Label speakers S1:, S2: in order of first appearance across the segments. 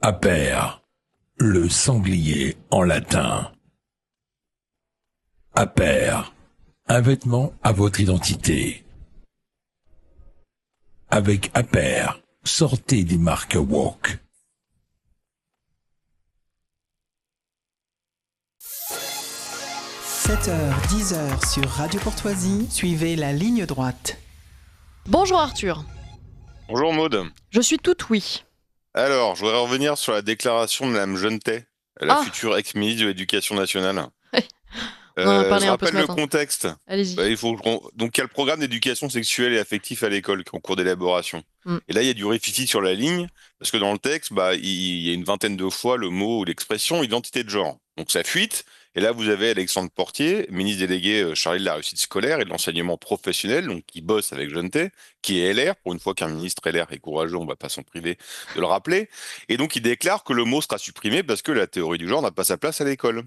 S1: Aper, le sanglier en latin. Aper, un vêtement à votre identité. Avec Aper, sortez des marques woke.
S2: « 7h, 10h sur Radio Courtoisie, suivez la ligne droite. »
S3: Bonjour Arthur.
S4: Bonjour Maude.
S3: Je suis toute oui.
S4: Alors, je voudrais revenir sur la déclaration de Mme Jeunetet, la future ex-ministre de l'Éducation nationale.
S3: On en a parlé
S4: je
S3: un peu ce
S4: rappelle le
S3: matin.
S4: contexte.
S3: Allez-y.
S4: Donc, il y a le programme d'éducation sexuelle et affective à l'école qui est en cours d'élaboration.
S3: Mm.
S4: Et là, il y a du rififi sur la ligne, parce que dans le texte, il y a une vingtaine de fois le mot ou l'expression identité de genre. Donc, ça fuite. Et là, vous avez Alexandre Portier, ministre délégué chargé de la réussite scolaire et de l'enseignement professionnel, donc qui bosse avec Jeunetet, qui est LR. Pour une fois qu'un ministre LR est courageux, on va pas s'en priver de le rappeler. Et donc, il déclare que le mot sera supprimé parce que la théorie du genre n'a pas sa place à l'école.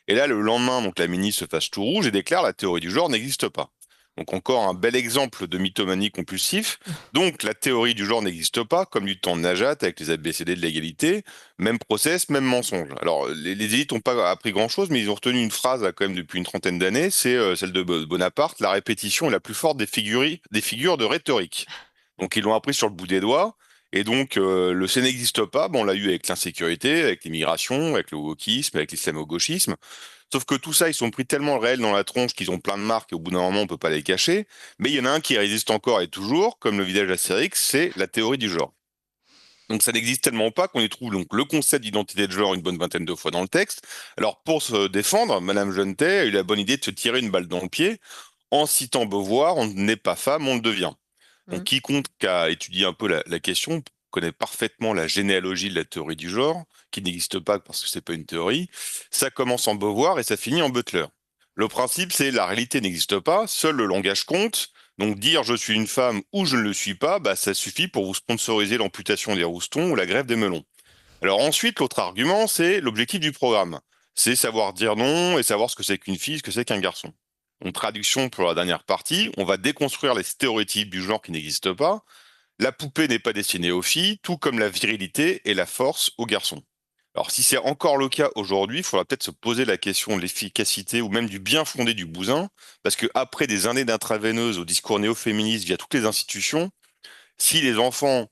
S4: Et là, le lendemain, donc la ministre se fâche tout rouge et déclare la théorie du genre n'existe pas. Donc encore un bel exemple de mythomanie compulsif. Donc la théorie du genre n'existe pas, comme du temps de Najat avec les ABCD de l'égalité. Même process, même mensonge. Alors les élites n'ont pas appris grand-chose, mais ils ont retenu une phrase là, quand même depuis une trentaine d'années, c'est celle de Bonaparte, la répétition est la plus forte des figures de rhétorique. Donc ils l'ont appris sur le bout des doigts. Et donc, le C n'existe pas, on l'a eu avec l'insécurité, avec l'immigration, avec le wokisme, avec l'islamo-gauchisme. Sauf que tout ça, ils sont pris tellement le réel dans la tronche qu'ils ont plein de marques et au bout d'un moment, on peut pas les cacher. Mais il y en a un qui résiste encore et toujours, comme le village Astérix, c'est la théorie du genre. Donc ça n'existe tellement pas qu'on y trouve donc le concept d'identité de genre une bonne vingtaine de fois dans le texte. Alors pour se défendre, Madame Jeunetet a eu la bonne idée de se tirer une balle dans le pied en citant Beauvoir, on n'est pas femme, on le devient. Donc,
S3: Mhm.
S4: quiconque a étudié un peu la question connaît parfaitement la généalogie de la théorie du genre, qui n'existe pas parce que c'est pas une théorie. Ça commence en Beauvoir et ça finit en Butler. Le principe, c'est la réalité n'existe pas, seul le langage compte. Donc, dire je suis une femme ou je ne le suis pas, ça suffit pour vous sponsoriser l'amputation des roustons ou la grève des melons. Alors ensuite, l'autre argument, c'est l'objectif du programme. C'est savoir dire non et savoir ce que c'est qu'une fille, ce que c'est qu'un garçon. En traduction pour la dernière partie, on va déconstruire les stéréotypes du genre qui n'existent pas. La poupée n'est pas destinée aux filles, tout comme la virilité et la force aux garçons. Alors si c'est encore le cas aujourd'hui, il faudra peut-être se poser la question de l'efficacité ou même du bien fondé du bousin, parce que après des années d'intraveineuse au discours néo-féministe via toutes les institutions, si les enfants,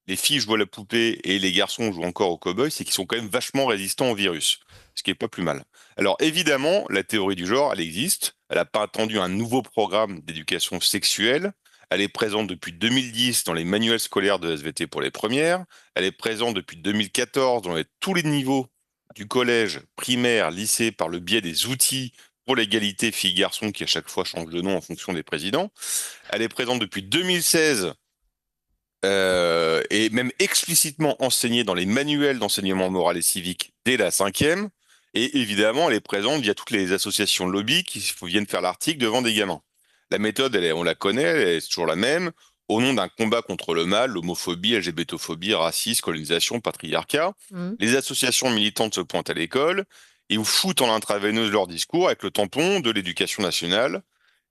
S4: les filles jouent à la poupée et les garçons jouent encore au cow-boy, c'est qu'ils sont quand même vachement résistants au virus, ce qui est pas plus mal. Alors évidemment, la théorie du genre, elle existe. Elle n'a pas attendu un nouveau programme d'éducation sexuelle. Elle est présente depuis 2010 dans les manuels scolaires de SVT pour les premières. Elle est présente depuis 2014 dans tous les niveaux du collège, primaire, lycée, par le biais des outils pour l'égalité filles-garçons qui à chaque fois changent de nom en fonction des présidents. Elle est présente depuis 2016 et même explicitement enseignée dans les manuels d'enseignement moral et civique dès la cinquième. Et évidemment, elle est présente via toutes les associations de lobby qui viennent faire l'article devant des gamins. La méthode, on la connaît, elle est toujours la même, au nom d'un combat contre le mal, l'homophobie, LGBTophobie, racisme, colonisation, patriarcat.
S3: Mhm.
S4: Les associations militantes se pointent à l'école et vous foutent en intraveineuse leur discours avec le tampon de l'éducation nationale.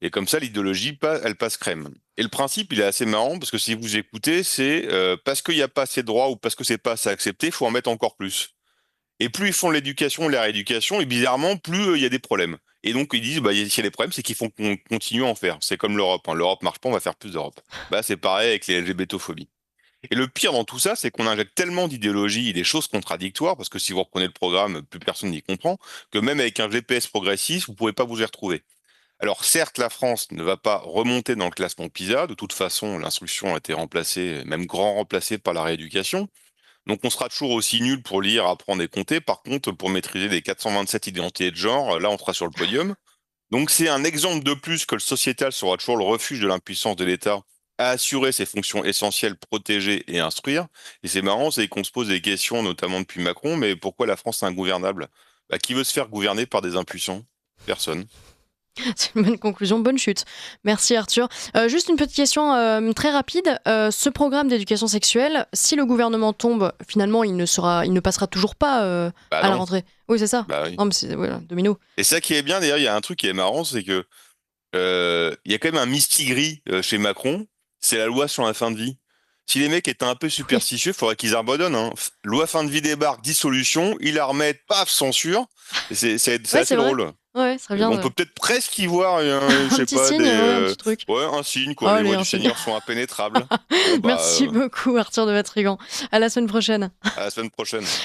S4: Et comme ça, l'idéologie, elle passe crème. Et le principe, il est assez marrant parce que si vous écoutez, c'est parce qu'il n'y a pas assez de droits ou parce que c'est pas assez accepté, il faut en mettre encore plus. Et plus ils font l'éducation, la rééducation, et bizarrement, plus il y a des problèmes. Et donc ils disent, s'il y a des problèmes, c'est qu'il faut qu'on continue à en faire. C'est comme l'Europe. L'Europe marche pas, on va faire plus d'Europe. C'est pareil avec les LGBTophobies. Et le pire dans tout ça, c'est qu'on injecte tellement d'idéologie et des choses contradictoires, parce que si vous reprenez le programme, plus personne n'y comprend, que même avec un GPS progressiste, vous pouvez pas vous y retrouver. Alors certes, la France ne va pas remonter dans le classement PISA. De toute façon, l'instruction a été remplacée, même grand remplacée par la rééducation. Donc on sera toujours aussi nul pour lire, apprendre et compter. Par contre, pour maîtriser les 427 identités de genre, là on sera sur le podium. Donc c'est un exemple de plus que le sociétal sera toujours le refuge de l'impuissance de l'État à assurer ses fonctions essentielles, protéger et instruire. Et c'est marrant, c'est qu'on se pose des questions, notamment depuis Macron, mais pourquoi la France est ingouvernable? Qui veut se faire gouverner par des impuissants? Personne.
S3: C'est une bonne conclusion, bonne chute. Merci Arthur. Juste une petite question très rapide. Ce programme d'éducation sexuelle, si le gouvernement tombe, finalement, il ne passera toujours pas à la
S4: Non.
S3: rentrée. Oui, c'est ça.
S4: Oui.
S3: Non, mais c'est voilà, domino.
S4: Et ça qui est bien, d'ailleurs, il y a un truc qui est marrant, c'est que il y a quand même un mistigris chez Macron, c'est la loi sur la fin de vie. Si les mecs étaient un peu superstitieux, faudrait qu'ils abandonnent. Hein. Loi fin de vie des bars, dissolution, ils la remettent, paf, censure. C'est assez
S3: vrai.
S4: drôle.
S3: Ouais, ça serait bien.
S4: On peut peut-être presque y voir, je sais
S3: petit
S4: pas,
S3: signe, un petit truc.
S4: ouais, un signe, quoi.
S3: Allez,
S4: Les lois
S3: un
S4: du
S3: signe.
S4: Seigneur sont impénétrables. Bon,
S3: Merci beaucoup, Arthur de Vatrigan. À la semaine prochaine.
S4: à la semaine prochaine.